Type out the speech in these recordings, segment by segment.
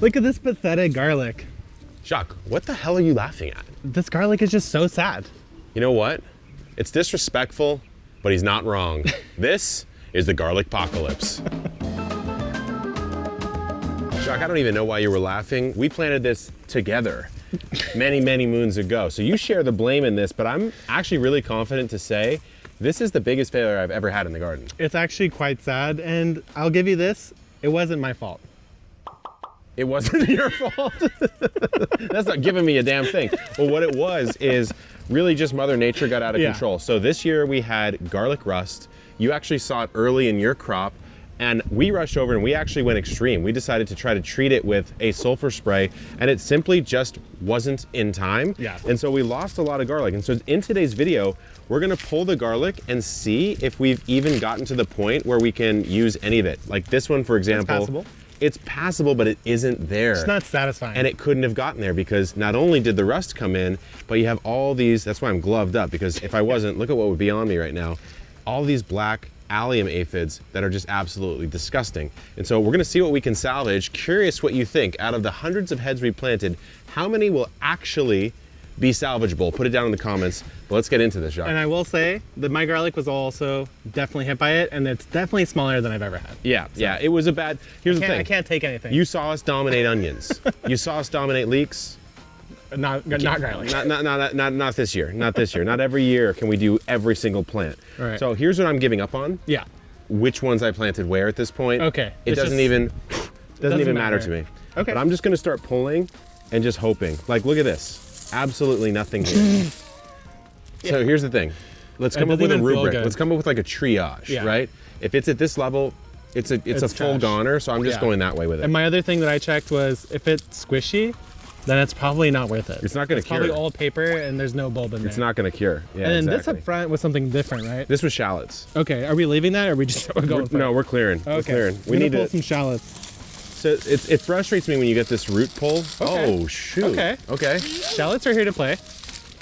Look at this pathetic garlic. Jacques, what the hell are you laughing at? This garlic is just so sad. You know what? It's disrespectful, but he's not wrong. This is the garlic apocalypse. Jacques, I don't even know why you were laughing. We planted this together many, many moons ago. So you share the blame in this, but I'm actually really confident to say this is the biggest failure I've ever had in the garden. It's actually quite sad, and I'll give you this, it wasn't my fault. It wasn't your fault. That's not giving me a damn thing. Well, what it was is really just Mother Nature got out of control. So this year we had garlic rust. You actually saw it early in your crop, and we rushed over and we actually went extreme. We decided to try to treat it with a sulfur spray, and it simply just wasn't in time. Yeah. And so we lost a lot of garlic. And so in today's video, we're gonna pull the garlic and see if we've even gotten to the point where we can use any of it. Like this one, for example. It's passable. It's passable, but it isn't there. It's not satisfying. And it couldn't have gotten there because not only did the rust come in, but you have all these, that's why I'm gloved up, because if I wasn't, look at what would be on me right now. All these black allium aphids that are just absolutely disgusting. And so we're gonna see what we can salvage. Curious what you think. Out of the hundreds of heads we planted, how many will actually be salvageable? Put it down in the comments. But let's get into this, Jacques. And I will say that my garlic was also definitely hit by it, and it's definitely smaller than I've ever had. Yeah, yeah, it was a bad, here's the thing. I can't take anything. You saw us dominate onions. You saw us dominate leeks. Not garlic. Not this year. Not this year. Not every year can we do every single plant. All right. So here's what I'm giving up on. Yeah. Which ones I planted where at this point. Okay. It doesn't even matter to me. Okay. But I'm just gonna start pulling and just hoping. Like, look at this. Absolutely nothing here. So here's the thing. Let's come up with a rubric. Let's come up with like a triage, right? If it's at this level, it's a full goner, so I'm just going that way with it. And my other thing that I checked was if it's squishy, then it's probably not worth it. It's not going to cure. It's probably all paper and there's no bulb in there. It's not going to cure. Yeah, and then this up front was something different, right? This was shallots. Okay, are we leaving that or are we just going for it? No, we're clearing. Okay. We're clearing. We need to pull some shallots. So it frustrates me when you get this root pull. Okay. Oh, shoot. Okay. Okay. Shallots are here to play.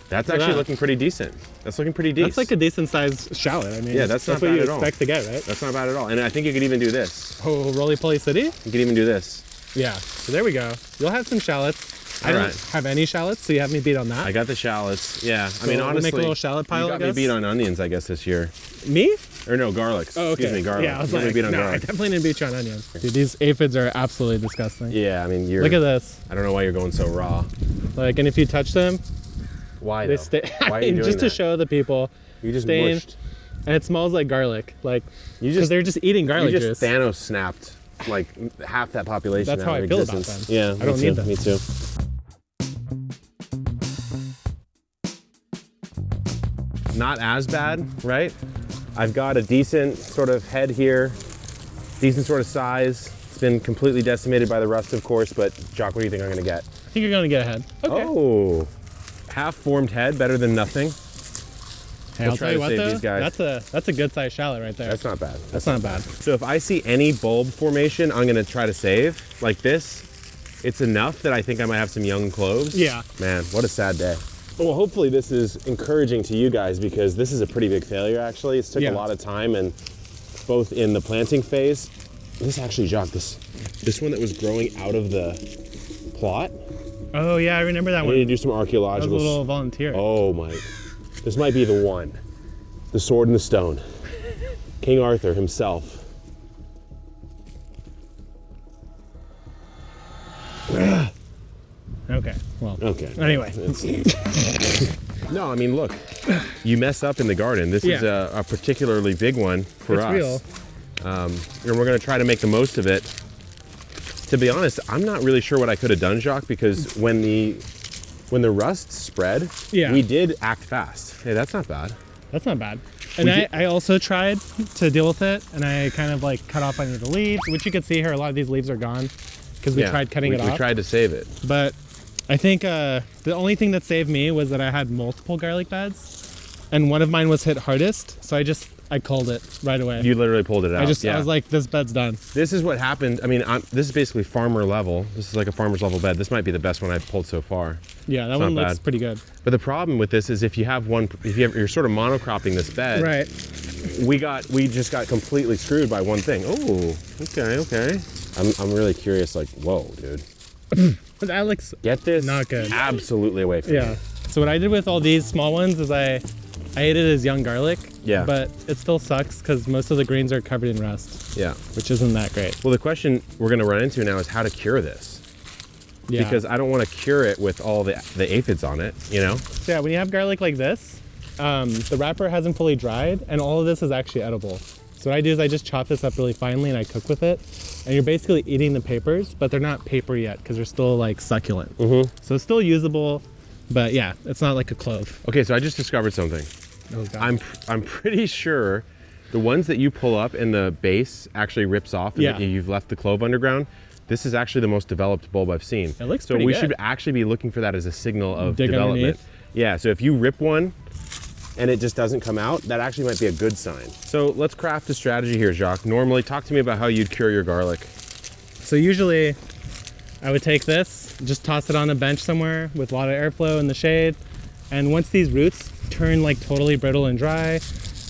That's actually looking pretty decent. That's looking pretty decent. That's like a decent sized shallot. I mean, yeah, that's not what bad you at all. expect to get, right? That's not bad at all. And I think you could even do this. Oh, roly-poly city? You could even do this. Yeah, so there we go. You'll have some shallots. I don't have any shallots, so you have me beat on that. I got the shallots. Yeah, So I mean, honestly, make a little shallot pile, you got me beat on onions, I guess, this year. Me? Or no, garlics. Oh, okay. Excuse me, garlic. Yeah, I was like, beat on no, garlic. I definitely didn't beat you on onions. Dude, these aphids are absolutely disgusting. Yeah, I mean, Look at this. I don't know why you're going so raw. Like, and if you touch them, why they though? stay. Why are you doing just that? to show the people. You just stain, mushed. And it smells like garlic. Like, You because they're just eating garlic You just juice. Thanos snapped like half that population. That's how out of I feel about existence. them. Yeah, I don't need them. Me too. Not as bad, right? I've got a decent sort of head here, decent sort of size. It's been completely decimated by the rust, of course, but Jacques, what do you think I'm gonna get? I think you're gonna get ahead. Okay. Oh, half-formed head, better than nothing. Hey, We'll I'll try tell you to what save though, these guys. that's a good sized shallot right there. That's not bad. That's not bad. So if I see any bulb formation, I'm gonna try to save. Like this, it's enough that I think I might have some young cloves. Yeah. Man, what a sad day. Well, hopefully this is encouraging to you guys because this is a pretty big failure actually. It's took a lot of time and both in the planting phase. This actually, Jacques, this one that was growing out of the plot. Oh yeah, I remember that We one. need to do some archaeological. That was a little volunteer. Oh my, this might be the one. The sword and the stone. King Arthur himself. Okay, well. Okay. Anyway. No, I mean, look, you mess up in the garden. This is a particularly big one for us. Real. And we're gonna try to make the most of it. To be honest, I'm not really sure what I could have done, Jacques, because when the rust spread, we did act fast. Hey, that's not bad. That's not bad. And I also tried to deal with it, and I kind of like cut off any of the leaves, which you can see here, a lot of these leaves are gone because we tried cutting it off. We tried to save it. But I think the only thing that saved me was that I had multiple garlic beds, and one of mine was hit hardest, so I culled it right away. You literally pulled it out. I was like, this bed's done. This is what happened. I mean, this is basically farmer level. This is like a farmer's level bed. This might be the best one I've pulled so far. Yeah, that one looks pretty good. But the problem with this is if you're sort of monocropping this bed, right? We just got completely screwed by one thing. Oh, okay. I'm really curious, like, whoa, dude. That looks Get this not good. absolutely away from me. So what I did with all these small ones is I ate it as young garlic. Yeah. But it still sucks because most of the greens are covered in rust. Yeah. Which isn't that great. Well, the question we're going to run into now is how to cure this. Yeah. Because I don't want to cure it with all the aphids on it, you know? So yeah, when you have garlic like this, the wrapper hasn't fully dried and all of this is actually edible. So what I do is I just chop this up really finely and I cook with it. And you're basically eating the papers, but they're not paper yet because they're still like succulent. Mm-hmm. So it's still usable, but yeah, it's not like a clove. Okay, so I just discovered something. Oh, God. I'm pretty sure the ones that you pull up and the base actually rips off and Yeah. you've left the clove underground. This is actually the most developed bulb I've seen. It looks so pretty we good. should actually be looking for that as a signal of Dig development. underneath. Yeah, so if you rip one and it just doesn't come out, that actually might be a good sign. So let's craft a strategy here, Jacques. Normally, talk to me about how you'd cure your garlic. So usually I would take this, just toss it on a bench somewhere with a lot of airflow in the shade. And once these roots turn like totally brittle and dry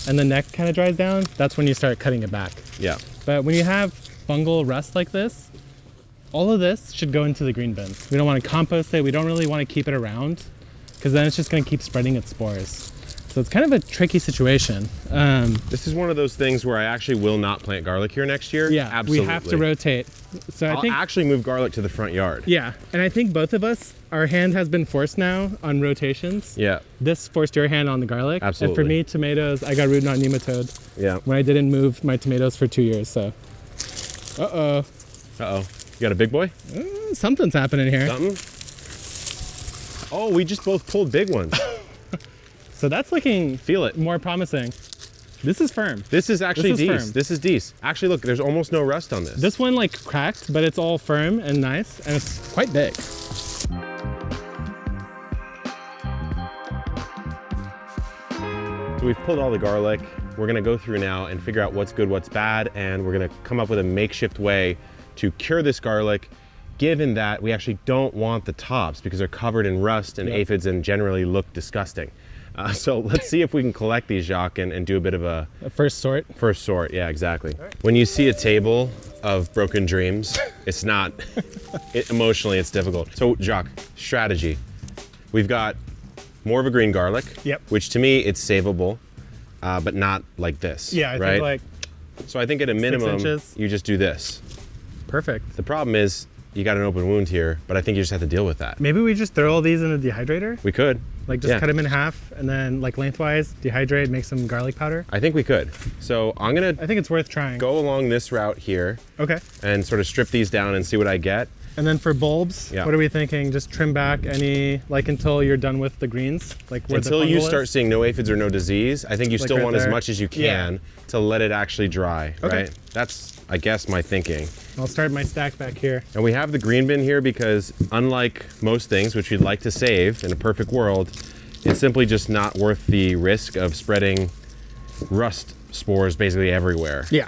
and the neck kind of dries down, that's when you start cutting it back. Yeah. But when you have fungal rust like this, all of this should go into the green bins. We don't want to compost it. We don't really want to keep it around because then it's just going to keep spreading its spores. So it's kind of a tricky situation. This is one of those things where I actually will not plant garlic here next year. Yeah, absolutely. we have to rotate. So I'll actually move garlic to the front yard. Yeah, and I think both of us, our hand has been forced now on rotations. Yeah. This forced your hand on the garlic. Absolutely. And for me, tomatoes, I got root knot nematode Yeah. when I didn't move my tomatoes for 2 years, so. Uh-oh. Uh-oh. You got a big boy? Something's happening here. Something? Oh, we just both pulled big ones. So that's looking Feel it. more promising. This is firm. This is actually This is decent. firm. This is decent. Actually, look, there's almost no rust on this. This one like cracked, but it's all firm and nice, and it's quite big. So we've pulled all the garlic. We're gonna go through now and figure out what's good, what's bad, and we're gonna come up with a makeshift way to cure this garlic, given that we actually don't want the tops because they're covered in rust and aphids and generally look disgusting. So let's see if we can collect these, Jacques, and do a bit of a First sort. first sort. Yeah, exactly. When you see a table of broken dreams, it's not, emotionally it's difficult. So Jacques, strategy. We've got more of a green garlic, Yep. which to me it's savable, but not like this. Yeah, I right? think like So I think at a minimum, inches. you just do this. perfect. The problem is you got an open wound here, but I think you just have to deal with that. Maybe we just throw all these in a dehydrator? We could. Like just cut them in half and then like lengthwise, dehydrate, make some garlic powder? I think we could. So I'm gonna I think it's worth trying. go along this route here Okay. and sort of strip these down and see what I get. And then for bulbs, Yeah. what are we thinking? Just trim back any, like until you're done with the greens? Like where Until the you fungal start is? seeing no aphids or no disease, I think you Like still right want as there? much as you can to let it actually dry, Okay. right? That's, I guess, my thinking. I'll start my stack back here. And we have the green bin here because unlike most things, which we'd like to save in a perfect world, it's simply just not worth the risk of spreading rust spores basically everywhere. Yeah.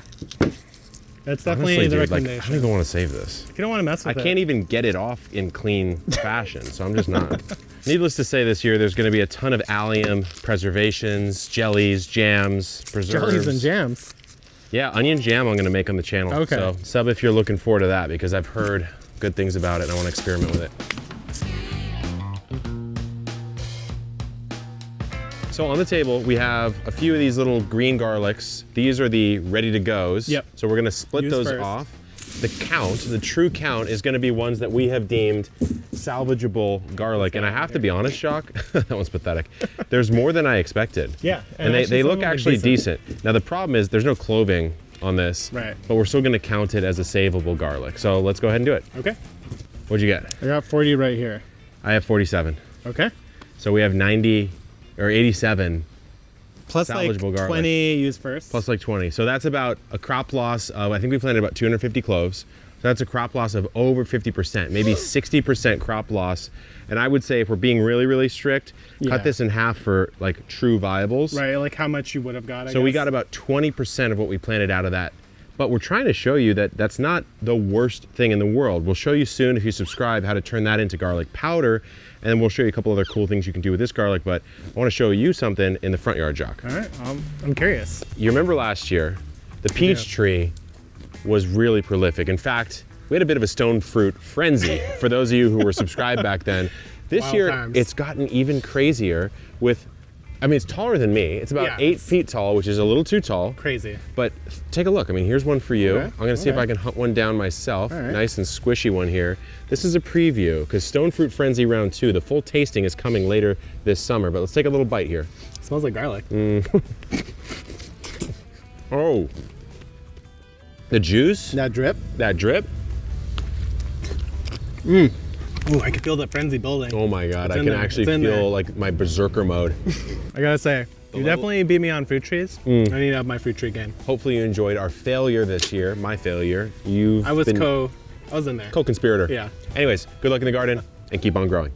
That's definitely Honestly, the dude, like, I recommendation. don't even want to save this. You don't want to mess I with it. can't even get it off in clean fashion, so I'm just not. Needless to say, this year there's going to be a ton of allium preservations, jellies, jams, preserves. Jellies and jams. Yeah, onion jam I'm going to make on the channel. Okay. So sub if you're looking forward to that because I've heard good things about it and I want to experiment with it. So on the table, we have a few of these little green garlics. These are the ready to goes. Yep. So we're gonna split Use those first. off. The count, the true count, is gonna be ones that we have deemed salvageable garlic. And I have to be honest, Jacques, that one's pathetic. There's more than I expected. Yeah. And they some look of them are actually decent. Now the problem is there's no cloving on this. Right. But we're still gonna count it as a savable garlic. So let's go ahead and do it. Okay. What'd you get? I got 40 right here. I have 47. Okay. So we have 90 or 87 Plus like salvageable garlic. 20 use first. plus like 20. So that's about a crop loss of, I think we planted about 250 cloves. So that's a crop loss of over 50%, maybe 60% crop loss. And I would say if we're being really, really strict, Yeah. cut this in half for like true viables. Right, like how much you would have got, I So we guess. got about 20% of what we planted out of that. But we're trying to show you that that's not the worst thing in the world. We'll show you soon, if you subscribe, how to turn that into garlic powder. And then we'll show you a couple other cool things you can do with this garlic. But I want to show you something in the front yard, Jacques. All right, I'm curious. You remember last year, the peach tree was really prolific. In fact, We had a bit of a stone fruit frenzy for those of you who were subscribed back then. This Wild year, times. it's gotten even crazier with, I mean, it's taller than me. It's about Yeah, 8 feet tall, which is a little too tall. Crazy. But take a look. I mean, here's one for you. Okay, I'm gonna see if I can hunt one down myself. All right. Nice and squishy one here. This is a preview, because Stone Fruit Frenzy Round 2, the full tasting is coming later this summer, but let's take a little bite here. Smells like garlic. Oh. The juice, That drip. that drip. Ooh, I can feel the frenzy building. Oh my God, It's I in can there, actually it's in feel there. like my berserker mode. I gotta say, you definitely beat me on fruit trees. I need to have my fruit tree game. Hopefully you enjoyed our failure this year, my failure. I was been I was in there. co-conspirator. Yeah. Anyways, good luck in the garden and keep on growing.